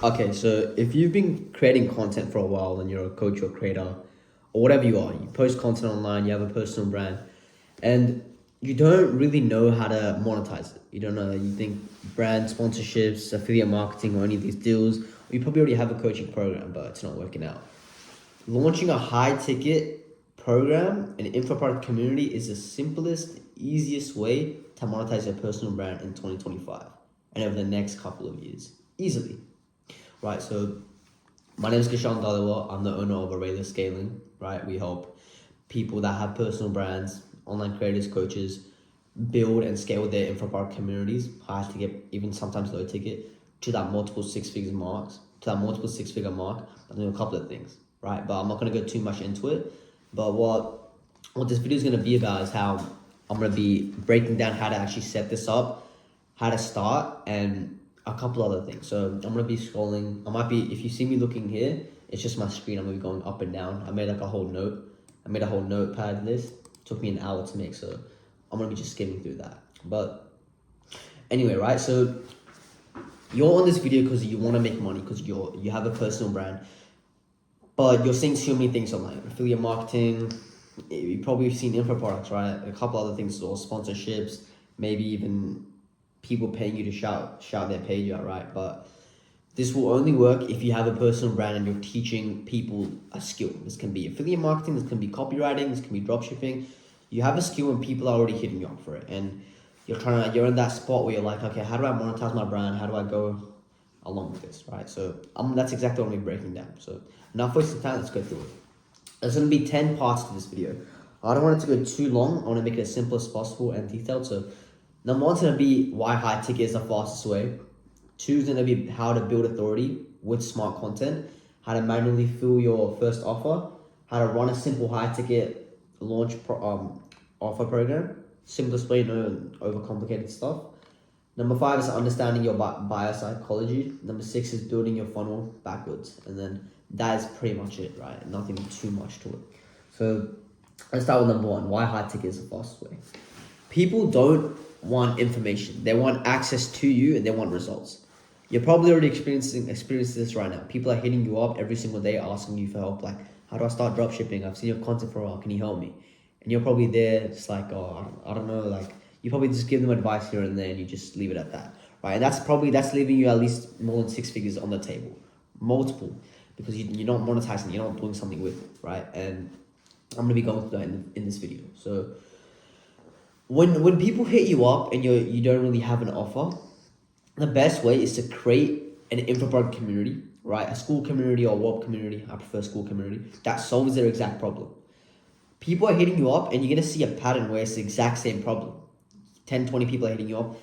Okay, so if you've been creating content for a while and you're a coach or creator or whatever you are, you post content online, you have a personal brand, and you don't really know how to monetize it. You don't know, you think brand sponsorships, affiliate marketing, or any of these deals, or you probably already have a coaching program, but it's not working out. Launching a high ticket program and info product community is the simplest, easiest way to monetize your personal brand in 2025 and over the next couple of years. Easily. Right, so my name is Gurshaan. I'm the owner of Array Scaling. Right, we help people that have personal brands, online creators, coaches, build and scale their info product communities, high ticket, even sometimes low ticket, to that multiple six figure marks, to that multiple six figure mark. I'm doing a couple of things, right? But I'm not gonna go too much into it. But what this video is gonna be about is how I'm gonna be breaking down how to actually set this up, how to start, and a couple other things. So I'm gonna be scrolling. If you see me looking here, it's just my screen. I'm gonna be going up and down. I made a whole notepad list. It took me an hour to make, so I'm gonna be just skimming through that. But anyway, right? So you're on this video because you want to make money, because you have a personal brand, but you're seeing so many things online: affiliate marketing. You've probably seen info products, right? A couple other things, or sponsorships, maybe even people paying you to shout their page out, right? But this will only work if you have a personal brand and you're teaching people a skill. This can be affiliate marketing, this can be copywriting, this can be dropshipping. You have a skill and people are already hitting you up for it, and you're in that spot where you're like, okay, how do I monetize my brand? How do I go along with this, right? So that's exactly what I'm breaking down. So enough wasting time, let's go through it. There's going to be 10 parts to this video. I don't want it to go too long. I want to make it as simple as possible and detailed. So number one's going to be why high ticket is the fastest way. Two is going to be how to build authority with smart content, how to manually fill your first offer, how to run a simple high ticket launch offer program. Simplest way, no overcomplicated stuff. Number 5 is understanding your buyer psychology. Number 6 is building your funnel backwards. And then that is pretty much it, right? Nothing too much to it. So let's start with number 1. Why high ticket is the fastest way. People don't want information. They want access to you and they want results. You're probably already experiencing this right now. People are hitting you up every single day asking you for help. Like, how do I start dropshipping? I've seen your content for a while. Can you help me? And you're probably there just like, oh, I don't know. Like, you probably just give them advice here and there and you just leave it at that, right? And that's leaving you at least more than 6 figures on the table. Multiple. Because you're not monetizing, you're not doing something with it, right? And I'm going to be going through that in this video. So when people hit you up and you don't really have an offer, the best way is to create an info product community, right? A school community or a WOP community. I prefer school community. That solves their exact problem. People are hitting you up and you're going to see a pattern where it's the exact same problem. 10, 20 people are hitting you up.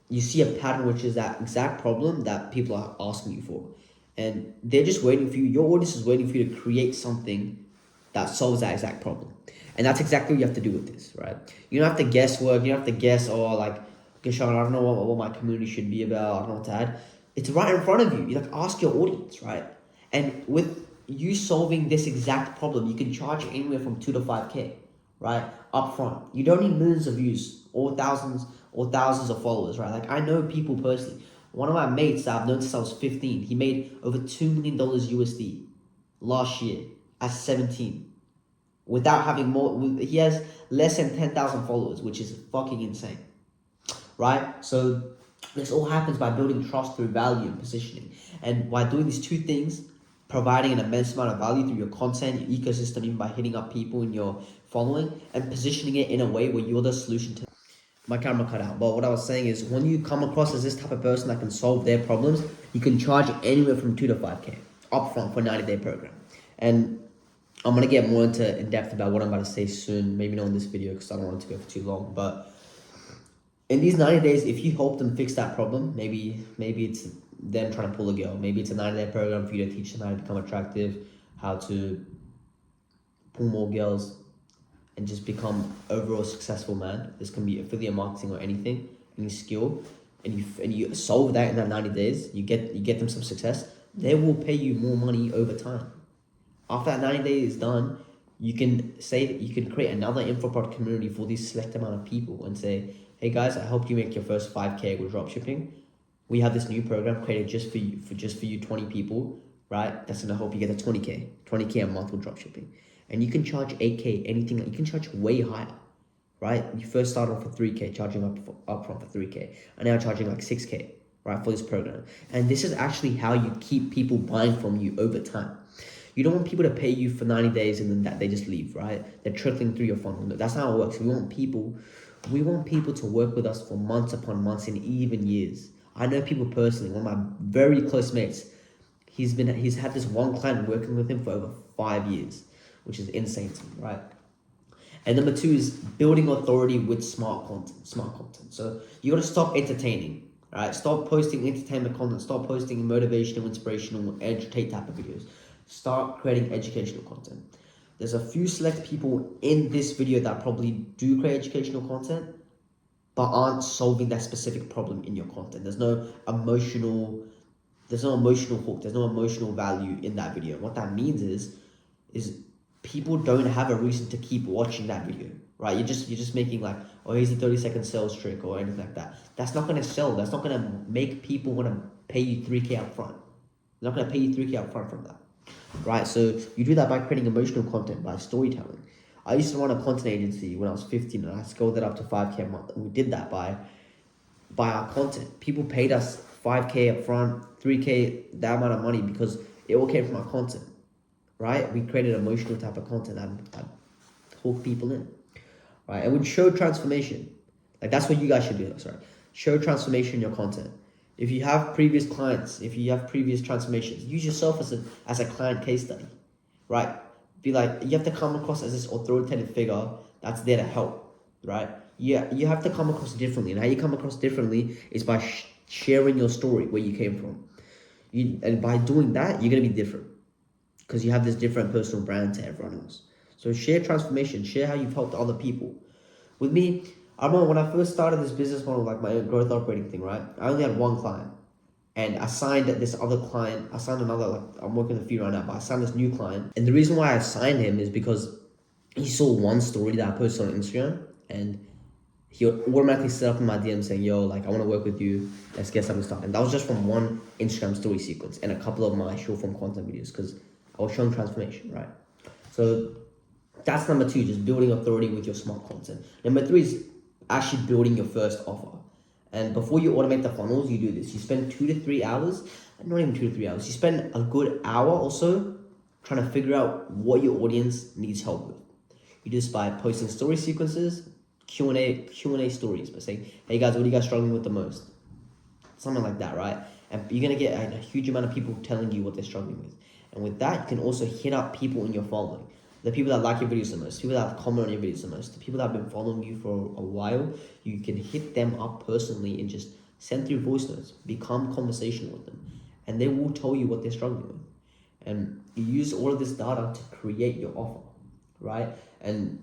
You see a pattern which is that exact problem that people are asking you for. And they're just waiting for you. Your audience is waiting for you to create something that solves that exact problem. And that's exactly what you have to do with this, right? You don't have to guesswork. You don't have to guess, Gurshaan, I don't know what my community should be about. I don't know what to add. It's right in front of you. You ask your audience, right? And with you solving this exact problem, you can charge anywhere from 2 to 5K, right? Up front. You don't need millions of views or thousands of followers, right? Like, I know people personally. One of my mates that I've known since I was 15, he made over $2 million USD last year at 17. Without having more, he has less than 10,000 followers, which is fucking insane, right? So this all happens by building trust through value and positioning. And by doing these two things, providing an immense amount of value through your content, your ecosystem, even by hitting up people in your following, and positioning it in a way where you're the solution to. My camera cut out, but what I was saying is, when you come across as this type of person that can solve their problems, you can charge anywhere from 2 to 5K upfront for a 90-day program. And I'm gonna get more in depth about what I'm about to say soon. Maybe not in this video because I don't want it to go for too long. But in these 90 days, if you help them fix that problem, maybe it's them trying to pull a girl. Maybe it's a 90-day program for you to teach them how to become attractive, how to pull more girls, and just become overall successful man. This can be affiliate marketing or anything, any skill, and you solve that in that 90 days. You get them some success. They will pay you more money over time. After that 90 days is done, you can create another info product community for this select amount of people and say, hey guys, I helped you make your first 5K with dropshipping. We have this new program created just for you, 20 people, right? That's gonna help you get to 20K a month with dropshipping. And you can charge 8K, anything, you can charge way higher, right? You first start off with 3K, charging upfront for 3K, and now charging like 6K, right, for this program. And this is actually how you keep people buying from you over time. You don't want people to pay you for 90 days and then that they just leave, right? They're trickling through your funnel. That's how it works. We want people to work with us for months upon months and even years. I know people personally, one of my very close mates, he's had this one client working with him for over 5 years, which is insane to me, right? And number 2 is building authority with smart content. So you got to stop entertaining, right? Stop posting entertainment content. Stop posting motivational, inspirational, educate type of videos. Start creating educational content. There's a few select people in this video that probably do create educational content, but aren't solving that specific problem in your content. There's no emotional hook. There's no emotional value in that video. What that means is people don't have a reason to keep watching that video, right? You're just making like, oh, here's a 30-second sales trick or anything like that. That's not gonna sell. That's not gonna make people want to pay you 3K up front. They're not gonna pay you 3K up front from that, right? So you do that by creating emotional content, by storytelling. I used to run a content agency when I was 15, and I scaled it up to 5K a month. And we did that by our content. People paid us 5K up front, 3K, that amount of money, because it all came from our content, right? We created emotional type of content that hook people in, right? And would show transformation. Like, that's what you guys should do. Sorry, show transformation in your content. If you have previous clients, if you have previous transformations, use yourself as a client case study, right? Be like, you have to come across as this authoritative figure that's there to help, right? Yeah, you have to come across differently, and how you come across differently is by sharing your story, where you came from. And by doing that, you're gonna be different, because you have this different personal brand to everyone else. So share transformation, share how you've helped other people. With me, I remember when I first started this business model, like my own growth operating thing, right? I only had one client, and I signed this other client. I signed another, like, I'm working with a few right now, but I signed this new client. And the reason why I signed him is because he saw one story that I posted on Instagram, and he automatically set up in my DM saying, yo, like, I want to work with you. Let's get something started. And that was just from one Instagram story sequence and a couple of my short form content videos, because I was showing transformation, right? So that's number 2, just building authority with your smart content. Number 3 is actually building your first offer. And before you automate the funnels, you do this. You spend 2 to 3 hours, not even 2 to 3 hours. You spend a good hour or so trying to figure out what your audience needs help with. You do this by posting story sequences, Q&A stories, by saying, hey guys, what are you guys struggling with the most? Something like that, right? And you're gonna get a huge amount of people telling you what they're struggling with. And with that, you can also hit up people in your following. The people that like your videos the most, people that comment on your videos the most, the people that have been following you for a while, you can hit them up personally and just send through voice notes, become conversational with them, and they will tell you what they're struggling with. And you use all of this data to create your offer, right? And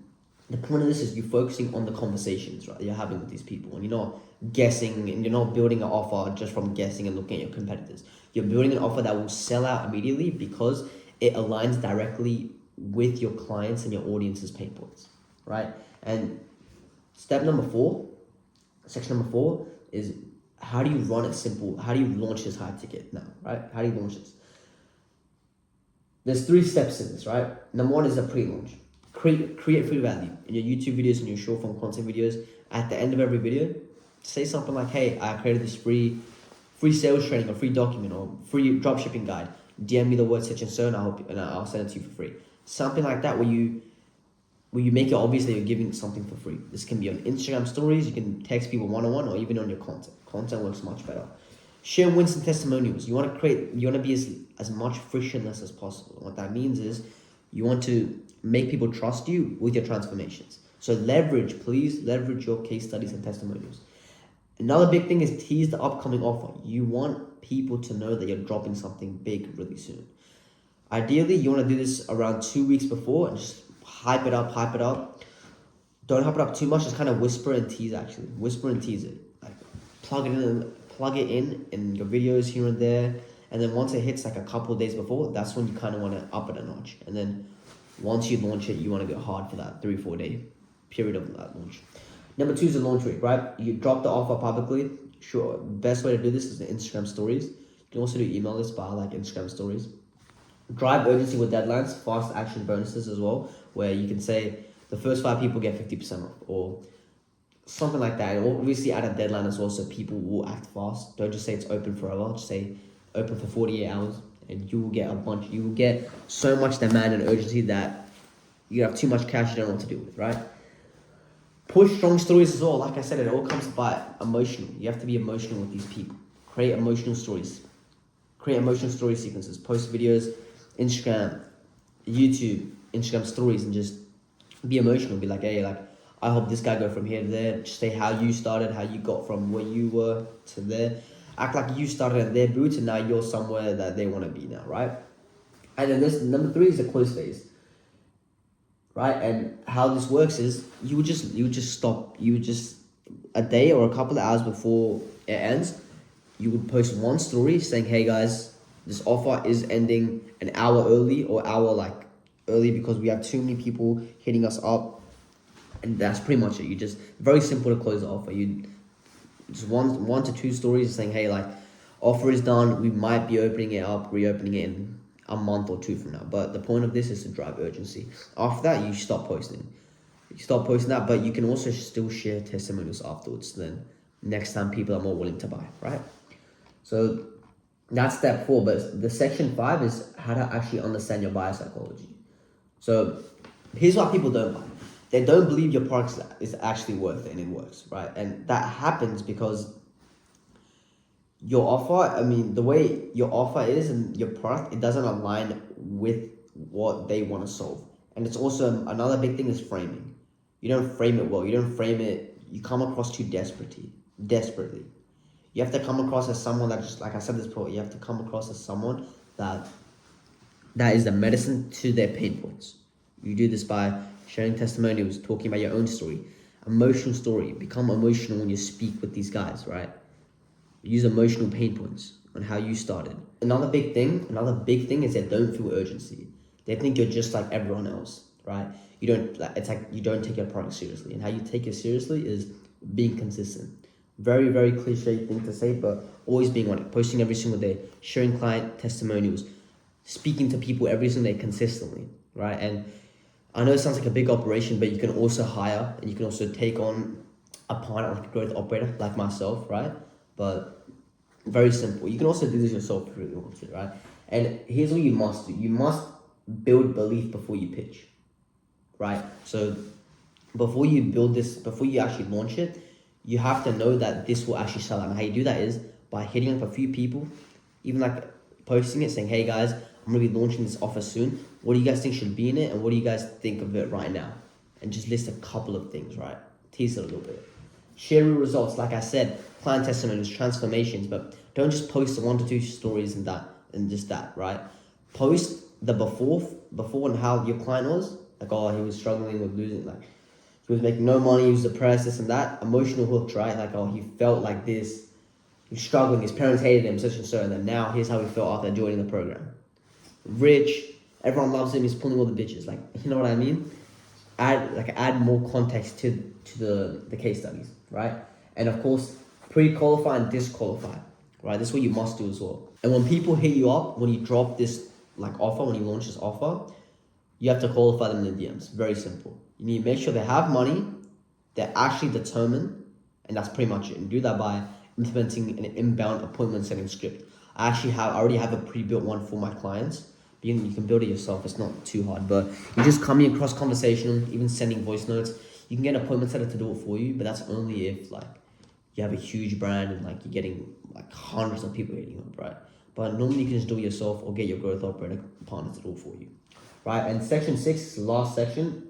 the point of this is you're focusing on the conversations, right, you're having with these people, and you're not guessing, and you're not building an offer just from guessing and looking at your competitors. You're building an offer that will sell out immediately because it aligns directly with your clients and your audience's pain points, right? And section number 4 is, how do you run it simple? How do you launch this high ticket now, right? How do you launch this? There's 3 steps in this, right? Number 1 is a pre-launch. Create free value in your YouTube videos and your short form content videos. At the end of every video, say something like, hey, I created this free sales training or free document or free dropshipping guide. DM me the word such and so, and I'll send it to you for free. Something like that, where you make it obvious that you're giving something for free. This can be on Instagram stories, you can text people one-on-one, or even on your content. Content works much better. Share wins and testimonials. You want to be as much frictionless as possible. What that means is you want to make people trust you with your transformations. So please leverage your case studies and testimonials. Another big thing is tease the upcoming offer. You want people to know that you're dropping something big really soon. Ideally, you want to do this around 2 weeks before and just hype it up. Don't hype it up too much, just kind of whisper and tease actually. Whisper and tease it. Like, plug it in your videos here and there. And then once it hits like a couple of days before, that's when you kind of want to up it a notch. And then once you launch it, you want to go hard for that 3-4 day period of that launch. Number 2 is the launch week, right? You drop the offer publicly. sure, best way to do this is the Instagram stories. You can also do email lists, but I like Instagram stories. Drive urgency with deadlines, fast action bonuses as well, where you can say the first 5 people get 50% off or something like that. And obviously add a deadline as well so people will act fast. Don't just say it's open forever, just say open for 48 hours and you will get so much demand and urgency that you have too much cash you don't know what to do with, right? Push strong stories as well. Like I said, it all comes by emotional. You have to be emotional with these people. Create emotional stories. Create emotional story sequences. Post videos, Instagram, YouTube, Instagram stories, and just be emotional. Be like, hey, like, I hope this guy go from here to there. Just say how you started, how you got from where you were to there. Act like you started at their boots and now you're somewhere that they want to be now, right? And then this number 3 is the close phase. Right, and how this works is you would just stop. You would just a day or a couple of hours before it ends, you would post one story saying, "Hey guys, this offer is ending an hour early or hour like early because we have too many people hitting us up," and that's pretty much it. You just very simple to close the offer. You just one to two stories saying, "Hey, like offer is done. We might be opening it up, reopening it in a month or 2 from now." But the point of this is to drive urgency. After that, you stop posting. You stop posting that, but you can also still share testimonials afterwards. Then next time people are more willing to buy, right? So that's step 4. But the section 5 is how to actually understand your buyer psychology. So here's why people don't buy. They don't believe your product is actually worth it and it works, right? And that happens because your offer, the way your offer is and your product, it doesn't align with what they want to solve. And it's also another big thing is framing. You don't frame it well. You come across too desperately. You have to come across as someone that, just like I said this before, you have to come across as someone that is the medicine to their pain points. You do this by sharing testimonials, talking about your own story, emotional story. Become emotional when you speak with these guys, right? Use emotional pain points on how you started. Another big thing is they don't feel urgency. They think you're just like everyone else, right? You don't take your product seriously. And how you take it seriously is being consistent. Very, very cliche thing to say, but always being on it. Posting every single day, sharing client testimonials, speaking to people every single day consistently, right? And I know it sounds like a big operation, but you can also hire and you can also take on a partner, like a growth operator, like myself, right? But very simple. You can also do this yourself if you really want to, right? And here's what you must do. You must build belief before you pitch, right? So before you actually launch it, you have to know that this will actually sell out. And how you do that is by hitting up a few people, even like posting it, saying, "Hey guys, I'm going to be launching this offer soon. What do you guys think should be in it? And what do you guys think of it right now?" And just list a couple of things, right? Tease it a little bit. Share your results, like I said, client testimonials, transformations, but don't just post the 1 to 2 stories and just that, right? Post the before and how your client was, like, oh, he was struggling with losing, like, he was making no money, he was depressed, this and that. Emotional hooks, right? Like, oh, he felt like this, he was struggling, his parents hated him, such and so, and then now here's how he felt after joining the program. Rich, everyone loves him, he's pulling all the bitches, like, you know what I mean? Add more context to the case studies, right? And of course, pre-qualify and disqualify, right? This is what you must do as well. And when people hit you up, when you drop this offer, when you launch this offer, you have to qualify them in the DMs. Very simple. You need to make sure they have money, they're actually determined, and that's pretty much it. And do that by implementing an inbound appointment setting script. I already have a pre-built one for my clients. You can build it yourself. It's not too hard, but you're just coming across conversation, even sending voice notes. You can get an appointment setter to do it for you, but that's only if you have a huge brand and you're getting hundreds of people hitting up, right? But normally you can just do it yourself or get your growth operator partner to do it for you, right? And section 6, the last section,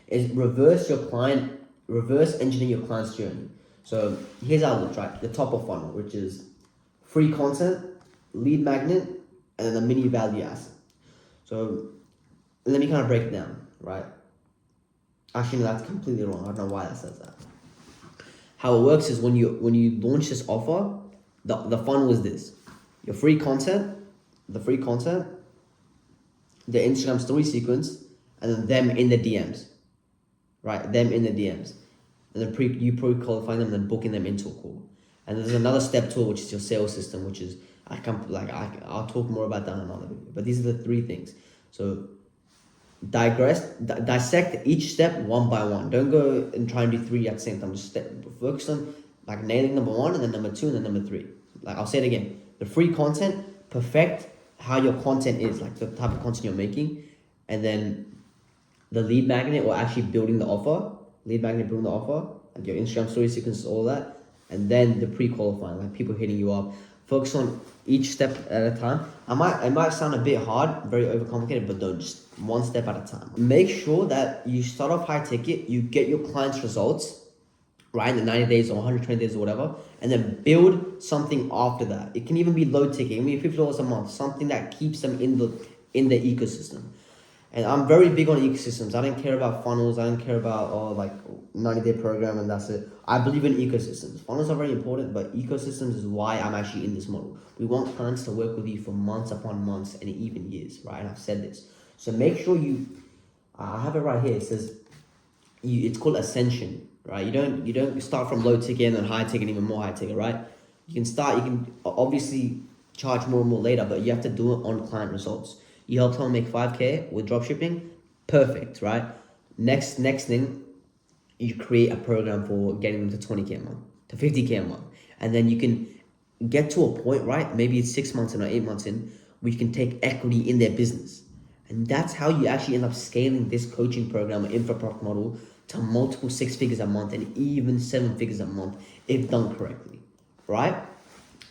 is reverse engineer your client's journey. So here's how it looks, right? The top of funnel, which is free content, lead magnet, and then a mini value asset. So let me kind of break it down, right? Actually, no, that's completely wrong. I don't know why that says that. How it works is when you launch this offer, the funnel is this: your free content, the Instagram story sequence, and then them in the DMs, right? Them in the DMs, and then you pre-qualifying them and then booking them into a call. And there's another step tool, which is your sales system, which is I'll talk more about that in another video. But these are the three things. So dissect each step one by one. Don't go and try and do three at the same time. Just focus on like nailing number one, and then number two, and then number three. Like I'll say it again: the free content, perfect how your content is, like the type of content you're making, and then the lead magnet, or actually building the offer, like your Instagram story sequences, all that, and then the pre-qualifying, like people hitting you up. Focus on each step at a time. It might sound a bit hard, very overcomplicated, but don't, just one step at a time. Make sure that you start off high ticket, you get your clients' results, right, in the 90 days or 120 days or whatever, and then build something after that. It can even be low ticket, it can be $50 a month, something that keeps them in the ecosystem. And I'm very big on ecosystems. I don't care about funnels. I don't care about 90-day program and that's it. I believe in ecosystems. Funnels are very important, but ecosystems is why I'm actually in this model. We want clients to work with you for months upon months and even years, right? And I've said this. So make sure I have it right here. It says, it's called ascension, right? You don't start from low ticket and then high ticket and even more high ticket, right? You can obviously charge more and more later, but you have to do it on client results. You help someone make 5K with dropshipping, perfect, right? Next thing, you create a program for getting them to 20K a month, to 50K a month. And then you can get to a point, right? Maybe it's 6 months in or 8 months in, where you can take equity in their business. And that's how you actually end up scaling this coaching program or infra-product model to multiple 6 figures a month and even 7 figures a month if done correctly, right?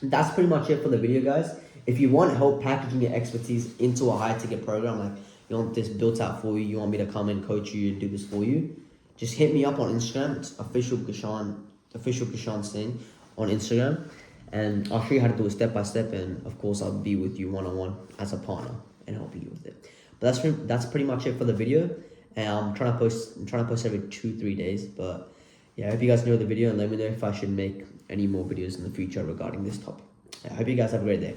That's pretty much it for the video, guys. If you want help packaging your expertise into a high ticket program, like you want this built out for you, you want me to come and coach you and do this for you, just hit me up on Instagram. It's official Gurshaan Singh on Instagram, and I'll show you how to do it step by step. And of course, I'll be with you one-on-one as a partner and helping you with it. But that's pretty much it for the video. And I'm trying to post every 2-3 days. But yeah, I hope you guys enjoyed the video, and let me know if I should make any more videos in the future regarding this topic. I hope you guys have a great day.